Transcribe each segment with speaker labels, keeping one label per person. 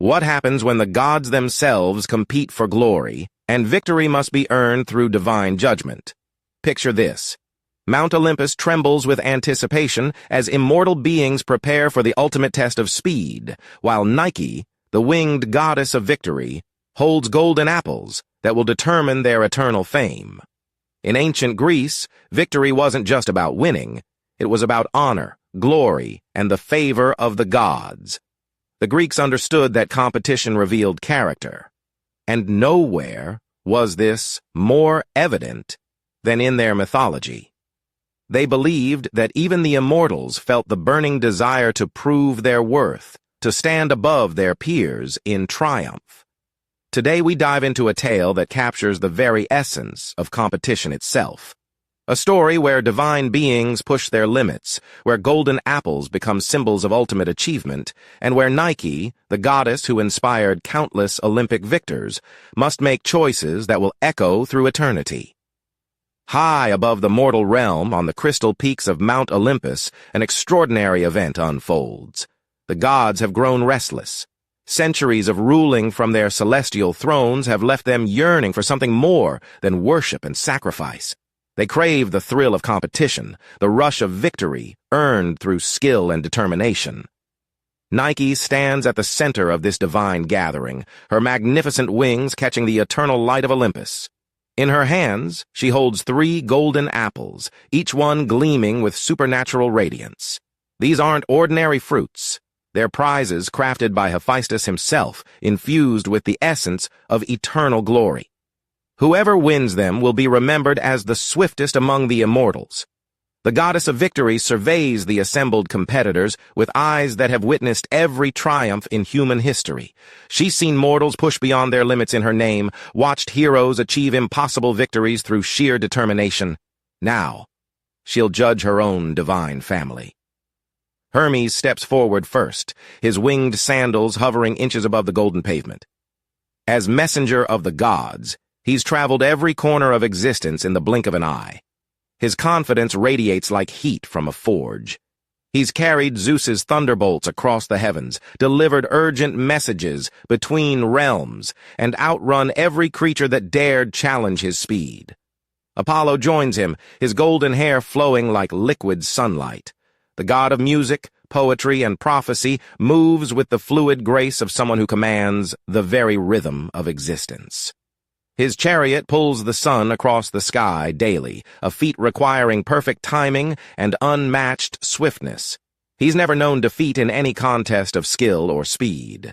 Speaker 1: What happens when the gods themselves compete for glory, and victory must be earned through divine judgment? Picture this. Mount Olympus trembles with anticipation as immortal beings prepare for the ultimate test of speed, while Nike, the winged goddess of victory, holds golden apples that will determine their eternal fame. In ancient Greece, victory wasn't just about winning. It was about honor, glory, and the favor of the gods. The Greeks understood that competition revealed character, and nowhere was this more evident than in their mythology. They believed that even the immortals felt the burning desire to prove their worth, to stand above their peers in triumph. Today we dive into a tale that captures the very essence of competition itself. A story where divine beings push their limits, where golden apples become symbols of ultimate achievement, and where Nike, the goddess who inspired countless Olympic victors, must make choices that will echo through eternity. High above the mortal realm, on the crystal peaks of Mount Olympus, an extraordinary event unfolds. The gods have grown restless. Centuries of ruling from their celestial thrones have left them yearning for something more than worship and sacrifice. They crave the thrill of competition, the rush of victory earned through skill and determination. Nike stands at the center of this divine gathering, her magnificent wings catching the eternal light of Olympus. In her hands, she holds 3 golden apples, each one gleaming with supernatural radiance. These aren't ordinary fruits. They're prizes crafted by Hephaestus himself, infused with the essence of eternal glory. Whoever wins them will be remembered as the swiftest among the immortals. The goddess of victory surveys the assembled competitors with eyes that have witnessed every triumph in human history. She's seen mortals push beyond their limits in her name, watched heroes achieve impossible victories through sheer determination. Now, she'll judge her own divine family. Hermes steps forward first, his winged sandals hovering inches above the golden pavement. As messenger of the gods, he's traveled every corner of existence in the blink of an eye. His confidence radiates like heat from a forge. He's carried Zeus's thunderbolts across the heavens, delivered urgent messages between realms, and outrun every creature that dared challenge his speed. Apollo joins him, his golden hair flowing like liquid sunlight. The god of music, poetry, and prophecy moves with the fluid grace of someone who commands the very rhythm of existence. His chariot pulls the sun across the sky daily, a feat requiring perfect timing and unmatched swiftness. He's never known defeat in any contest of skill or speed.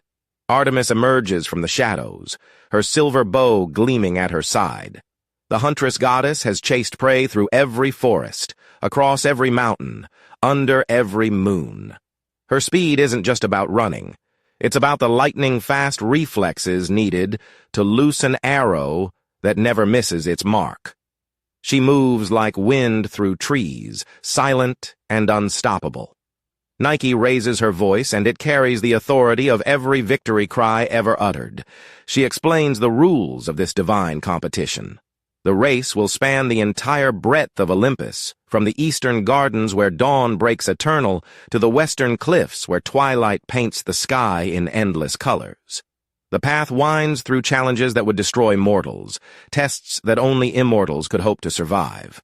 Speaker 1: Artemis emerges from the shadows, her silver bow gleaming at her side. The huntress goddess has chased prey through every forest, across every mountain, under every moon. Her speed isn't just about running. It's about the lightning-fast reflexes needed to loose an arrow that never misses its mark. She moves like wind through trees, silent and unstoppable. Nike raises her voice, and it carries the authority of every victory cry ever uttered. She explains the rules of this divine competition. The race will span the entire breadth of Olympus, from the eastern gardens where dawn breaks eternal to the western cliffs where twilight paints the sky in endless colors. The path winds through challenges that would destroy mortals, tests that only immortals could hope to survive.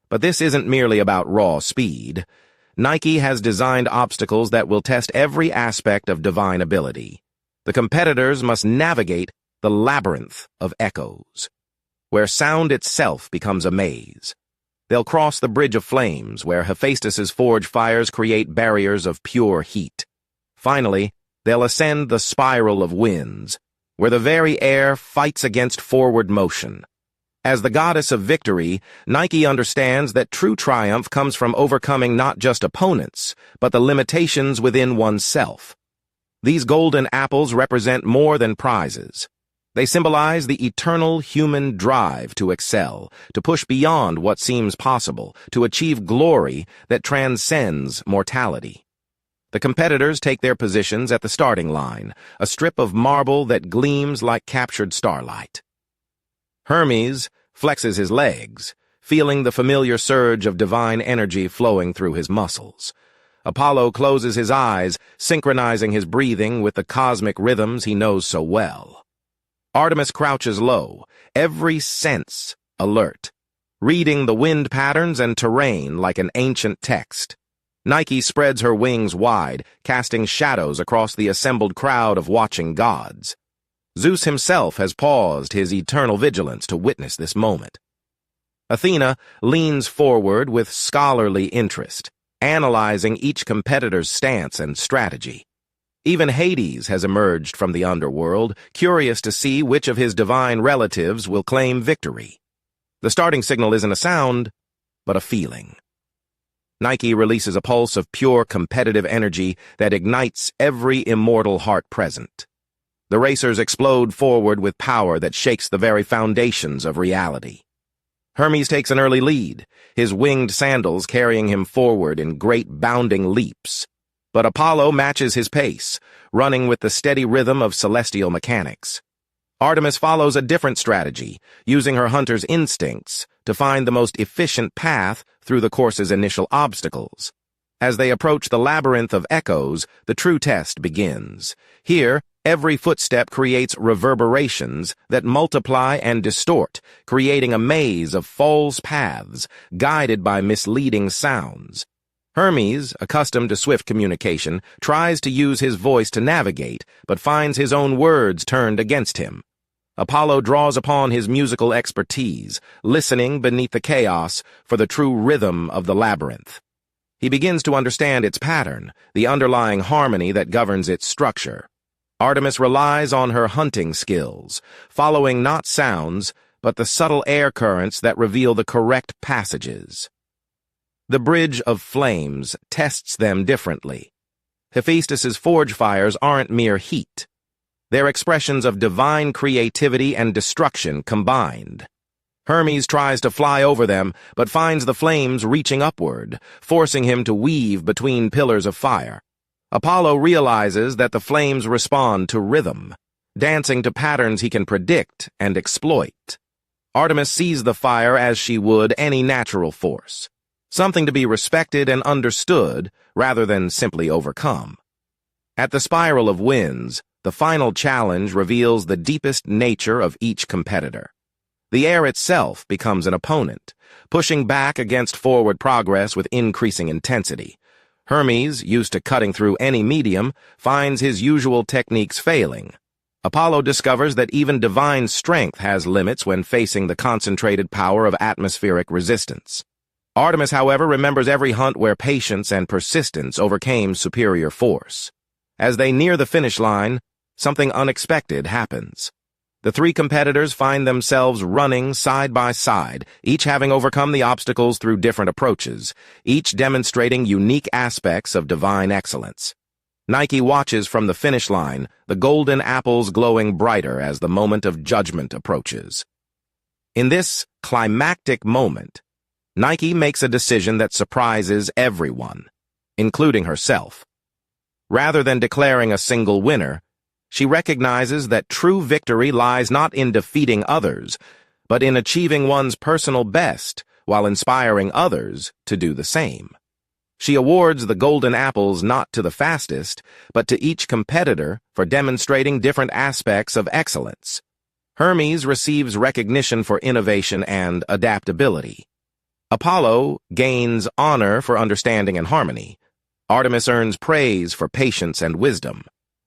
Speaker 1: But this isn't merely about raw speed. Nike has designed obstacles that will test every aspect of divine ability. The competitors must navigate the labyrinth of echoes, where sound itself becomes a maze. They'll cross the bridge of flames, where Hephaestus's forge fires create barriers of pure heat. Finally, they'll ascend the spiral of winds, where the very air fights against forward motion. As the goddess of victory, Nike understands that true triumph comes from overcoming not just opponents, but the limitations within oneself. These golden apples represent more than prizes. They symbolize the eternal human drive to excel, to push beyond what seems possible, to achieve glory that transcends mortality. The competitors take their positions at the starting line, a strip of marble that gleams like captured starlight. Hermes flexes his legs, feeling the familiar surge of divine energy flowing through his muscles. Apollo closes his eyes, synchronizing his breathing with the cosmic rhythms he knows so well. Artemis crouches low, every sense alert, reading the wind patterns and terrain like an ancient text. Nike spreads her wings wide, casting shadows across the assembled crowd of watching gods. Zeus himself has paused his eternal vigilance to witness this moment. Athena leans forward with scholarly interest, analyzing each competitor's stance and strategy. Even Hades has emerged from the underworld, curious to see which of his divine relatives will claim victory. The starting signal isn't a sound, but a feeling. Nike releases a pulse of pure competitive energy that ignites every immortal heart present. The racers explode forward with power that shakes the very foundations of reality. Hermes takes an early lead, his winged sandals carrying him forward in great bounding leaps. But Apollo matches his pace, running with the steady rhythm of celestial mechanics. Artemis follows a different strategy, using her hunter's instincts to find the most efficient path through the course's initial obstacles. As they approach the labyrinth of echoes, the true test begins. Here, every footstep creates reverberations that multiply and distort, creating a maze of false paths, guided by misleading sounds. Hermes, accustomed to swift communication, tries to use his voice to navigate, but finds his own words turned against him. Apollo draws upon his musical expertise, listening beneath the chaos for the true rhythm of the labyrinth. He begins to understand its pattern, the underlying harmony that governs its structure. Artemis relies on her hunting skills, following not sounds, but the subtle air currents that reveal the correct passages. The Bridge of Flames tests them differently. Hephaestus's forge fires aren't mere heat. They're expressions of divine creativity and destruction combined. Hermes tries to fly over them, but finds the flames reaching upward, forcing him to weave between pillars of fire. Apollo realizes that the flames respond to rhythm, dancing to patterns he can predict and exploit. Artemis sees the fire as she would any natural force, something to be respected and understood rather than simply overcome. At the Spiral of Winds, the final challenge reveals the deepest nature of each competitor. The air itself becomes an opponent, pushing back against forward progress with increasing intensity. Hermes, used to cutting through any medium, finds his usual techniques failing. Apollo discovers that even divine strength has limits when facing the concentrated power of atmospheric resistance. Artemis, however, remembers every hunt where patience and persistence overcame superior force. As they near the finish line, something unexpected happens. The three competitors find themselves running side by side, each having overcome the obstacles through different approaches, each demonstrating unique aspects of divine excellence. Nike watches from the finish line, the golden apples glowing brighter as the moment of judgment approaches. In this climactic moment, Nike makes a decision that surprises everyone, including herself. Rather than declaring a single winner, she recognizes that true victory lies not in defeating others, but in achieving one's personal best while inspiring others to do the same. She awards the golden apples not to the fastest, but to each competitor for demonstrating different aspects of excellence. Hermes receives recognition for innovation and adaptability. Apollo gains honor for understanding and harmony. Artemis earns praise for patience and wisdom.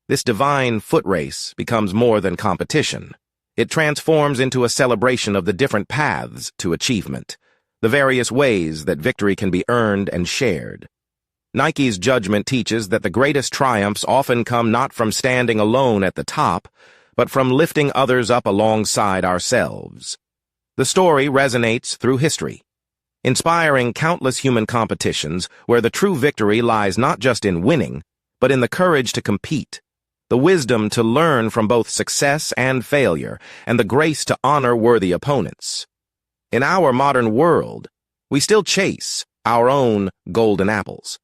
Speaker 1: This divine foot race becomes more than competition. It transforms into a celebration of the different paths to achievement, the various ways that victory can be earned and shared. Nike's judgment teaches that the greatest triumphs often come not from standing alone at the top, but from lifting others up alongside ourselves. The story resonates through history, inspiring countless human competitions where the true victory lies not just in winning, but in the courage to compete, the wisdom to learn from both success and failure, and the grace to honor worthy opponents. In our modern world, we still chase our own golden apples.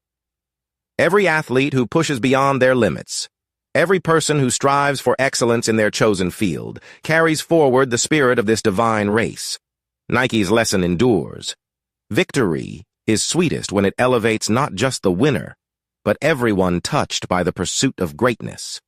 Speaker 1: Every athlete who pushes beyond their limits, every person who strives for excellence in their chosen field, carries forward the spirit of this divine race. Nike's lesson endures. Victory is sweetest when it elevates not just the winner, but everyone touched by the pursuit of greatness.